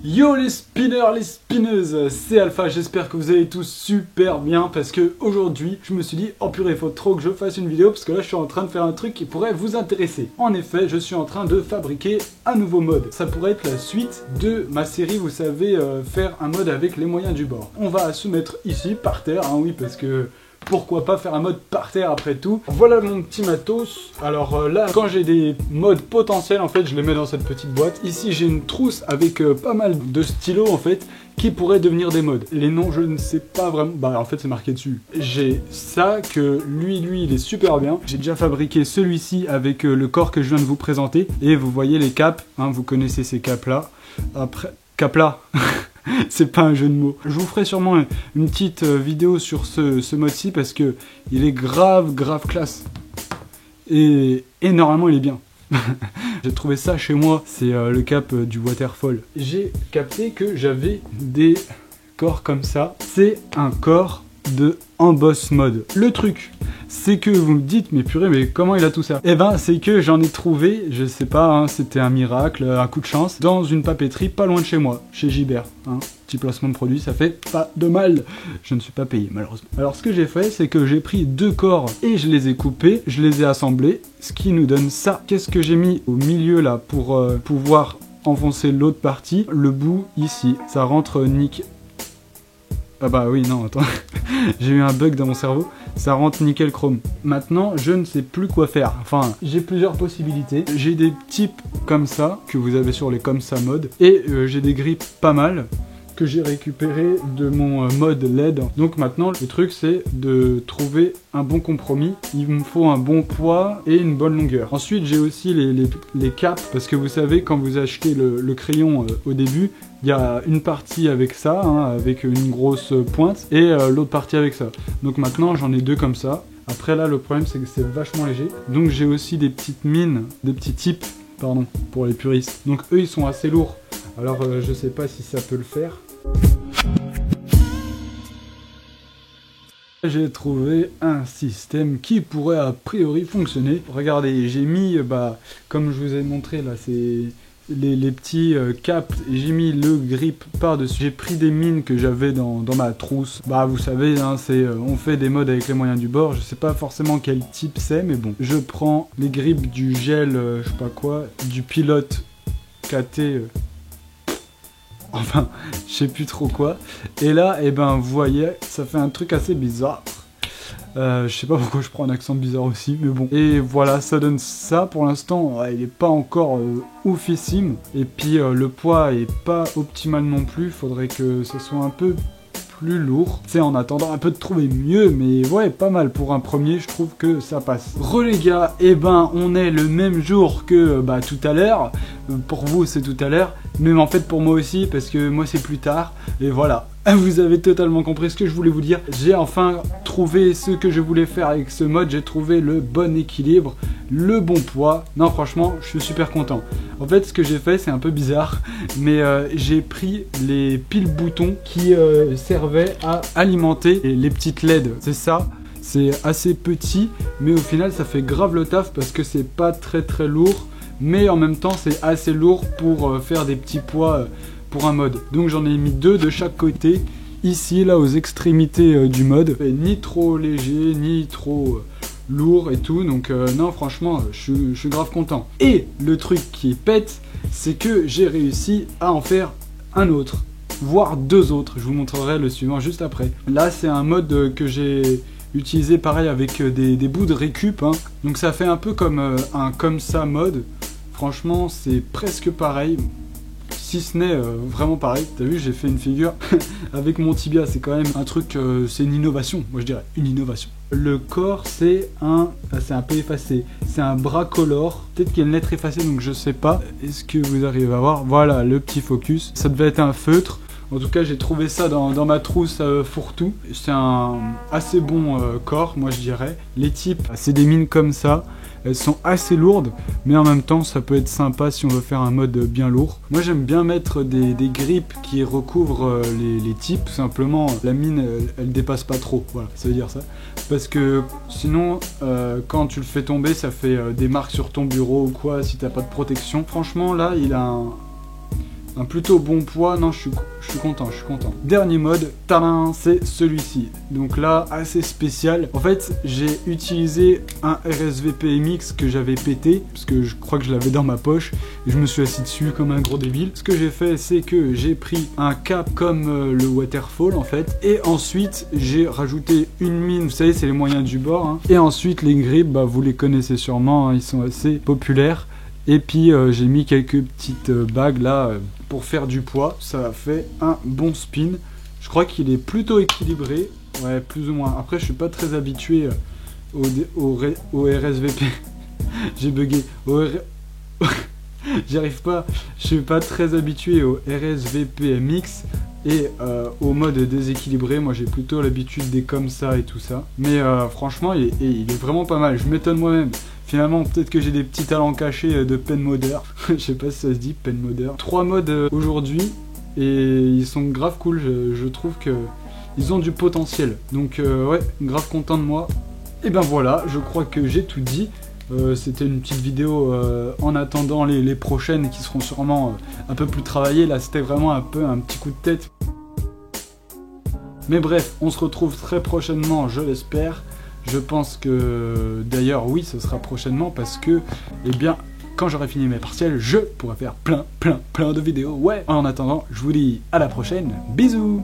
Yo les spinners, les spinneuses, c'est Alpha, j'espère que vous allez tous super bien parce que aujourd'hui je me suis dit oh purée, il faut trop que je fasse une vidéo parce que là je suis en train de faire un truc qui pourrait vous intéresser. En effet, je suis en train de fabriquer un nouveau mode. Ça pourrait être la suite de ma série, vous savez, faire un mode avec les moyens du bord. On va se mettre ici par terre, hein, oui, parce que pourquoi pas faire un mode par terre après tout. Voilà mon petit matos. Alors là, quand j'ai des modes potentiels, en fait, je les mets dans cette petite boîte. Ici, j'ai une trousse avec pas mal de stylos, en fait, qui pourraient devenir des modes. Les noms, je ne sais pas vraiment. Bah, en fait, c'est marqué dessus. J'ai ça, que lui, il est super bien. J'ai déjà fabriqué celui-ci avec le corps que je viens de vous présenter. Et vous voyez les capes, hein, vous connaissez ces capes-là. Après, cap-là c'est pas un jeu de mots. Je vous ferai sûrement une petite vidéo sur ce mode-ci parce que il est grave classe. Et normalement il est bien. J'ai trouvé ça chez moi, c'est le cap du waterfall. J'ai capté que j'avais des corps comme ça. C'est un corps de emboss mode. Le truc, c'est que vous me dites, mais purée, mais comment il a tout ça? Eh ben, c'est que j'en ai trouvé, je sais pas, hein, c'était un miracle, un coup de chance, dans une papeterie pas loin de chez moi, chez Gibert. Hein. Petit placement de produit, ça fait pas de mal. Je ne suis pas payé, malheureusement. Alors, ce que j'ai fait, c'est que j'ai pris deux corps et je les ai coupés, je les ai assemblés, ce qui nous donne ça. Qu'est-ce que j'ai mis au milieu, là, pour pouvoir enfoncer l'autre partie? Le bout, ici. Ça rentre nickel. Ah bah oui, non, attends. J'ai eu un bug dans mon cerveau. Ça rentre nickel chrome. Maintenant, je ne sais plus quoi faire. Enfin, j'ai plusieurs possibilités. J'ai des types comme ça, que vous avez sur les comme ça mode. Et j'ai des grippes pas mal, que j'ai récupéré de mon mode LED. Donc maintenant, le truc, c'est de trouver un bon compromis. Il me faut un bon poids et une bonne longueur. Ensuite, j'ai aussi les capes, parce que vous savez, quand vous achetez le crayon au début, il y a une partie avec ça, hein, avec une grosse pointe, et l'autre partie avec ça. Donc maintenant, j'en ai deux comme ça. Après là, le problème, c'est que c'est vachement léger. Donc j'ai aussi des petites mines, des petits types, pardon, pour les puristes. Donc eux, ils sont assez lourds. Alors je sais pas si ça peut le faire. J'ai trouvé un système qui pourrait a priori fonctionner. Regardez, j'ai mis, comme je vous ai montré là, c'est les petits caps, et j'ai mis le grip par-dessus. J'ai pris des mines que j'avais dans ma trousse. Bah vous savez, hein, on fait des modes avec les moyens du bord. Je sais pas forcément quel type c'est, mais bon. Je prends les grips du gel, je sais pas quoi, du pilote KT. Enfin, je sais plus trop quoi. Et là, eh ben, vous voyez, ça fait un truc assez bizarre. Je sais pas pourquoi je prends un accent bizarre aussi, mais bon. Et voilà, ça donne ça. Pour l'instant, ouais, il est pas encore oufissime. Et puis, le poids est pas optimal non plus. Faudrait que ce soit un peu plus lourd. C'est en attendant un peu de trouver mieux, mais ouais, pas mal pour un premier, je trouve que ça passe. Les gars, eh ben, on est le même jour que tout à l'heure. Pour vous, c'est tout à l'heure. Mais en fait pour moi aussi, parce que moi c'est plus tard. Et voilà, vous avez totalement compris ce que je voulais vous dire. J'ai enfin trouvé ce que je voulais faire avec ce mode. J'ai trouvé le bon équilibre, le bon poids. Non franchement, je suis super content. En fait ce que j'ai fait, c'est un peu bizarre, mais j'ai pris les piles boutons qui servaient à alimenter les petites LED. C'est ça. C'est assez petit, mais au final ça fait grave le taf parce que c'est pas très lourd. Mais en même temps, c'est assez lourd pour faire des petits poids pour un mode. Donc j'en ai mis deux de chaque côté, ici, là, aux extrémités du mode. Et ni trop léger, ni trop lourd et tout. Donc non, franchement, je suis grave content. Et le truc qui pète, c'est que j'ai réussi à en faire un autre, voire deux autres. Je vous montrerai le suivant juste après. Là, c'est un mode que j'ai utilisé pareil avec des bouts de récup. Hein. Donc ça fait un peu comme un comme ça mode. Franchement, c'est presque pareil, si ce n'est vraiment pareil. T'as vu, j'ai fait une figure avec mon tibia, c'est quand même un truc, c'est une innovation, moi je dirais, une innovation. Le corps, c'est un peu effacé, c'est un bras color, peut-être qu'il y a une lettre effacée, donc je sais pas. Est-ce que vous arrivez à voir? Voilà, le petit focus, ça devait être un feutre. En tout cas, j'ai trouvé ça dans ma trousse fourre-tout. C'est un assez bon corps, moi je dirais. Les types, c'est des mines comme ça. elles sont assez lourdes, mais en même temps ça peut être sympa si on veut faire un mode bien lourd. Moi j'aime bien mettre des grippes qui recouvrent les types, tout simplement la mine elle dépasse pas trop, voilà, ça veut dire ça. Parce que sinon quand tu le fais tomber ça fait des marques sur ton bureau ou quoi si t'as pas de protection. Franchement là il a un plutôt bon poids, non je suis content. Dernier mode, tadam, c'est celui-ci. Donc là, assez spécial. En fait, j'ai utilisé un RSVP MX que j'avais pété, parce que je crois que je l'avais dans ma poche, et je me suis assis dessus comme un gros débile. Ce que j'ai fait, c'est que j'ai pris un cap comme le waterfall en fait, et ensuite j'ai rajouté une mine, vous savez c'est les moyens du bord, hein. Et ensuite les grippes, bah, vous les connaissez sûrement, hein, ils sont assez populaires. Et puis j'ai mis quelques petites bagues là pour faire du poids. Ça a fait un bon spin. Je crois qu'il est plutôt équilibré. Ouais, plus ou moins. Après, je suis pas très habitué au RSVP. J'ai bugué. J'y arrive pas. Je suis pas très habitué au RSVP MX et au mode déséquilibré. Moi, j'ai plutôt l'habitude des comme ça et tout ça. Mais franchement, il est vraiment pas mal. Je m'étonne moi-même. Finalement, peut-être que j'ai des petits talents cachés de pen modder. Je sais pas si ça se dit, pen modder. 3 modes aujourd'hui et ils sont grave cool. Je trouve que ils ont du potentiel. Donc ouais, grave content de moi. Et ben voilà, je crois que j'ai tout dit. C'était une petite vidéo en attendant les prochaines qui seront sûrement un peu plus travaillées. Là, c'était vraiment un petit coup de tête. Mais bref, on se retrouve très prochainement, je l'espère. Je pense que d'ailleurs oui ce sera prochainement parce que eh bien quand j'aurai fini mes partiels je pourrai faire plein de vidéos. Ouais, en attendant je vous dis à la prochaine, bisous.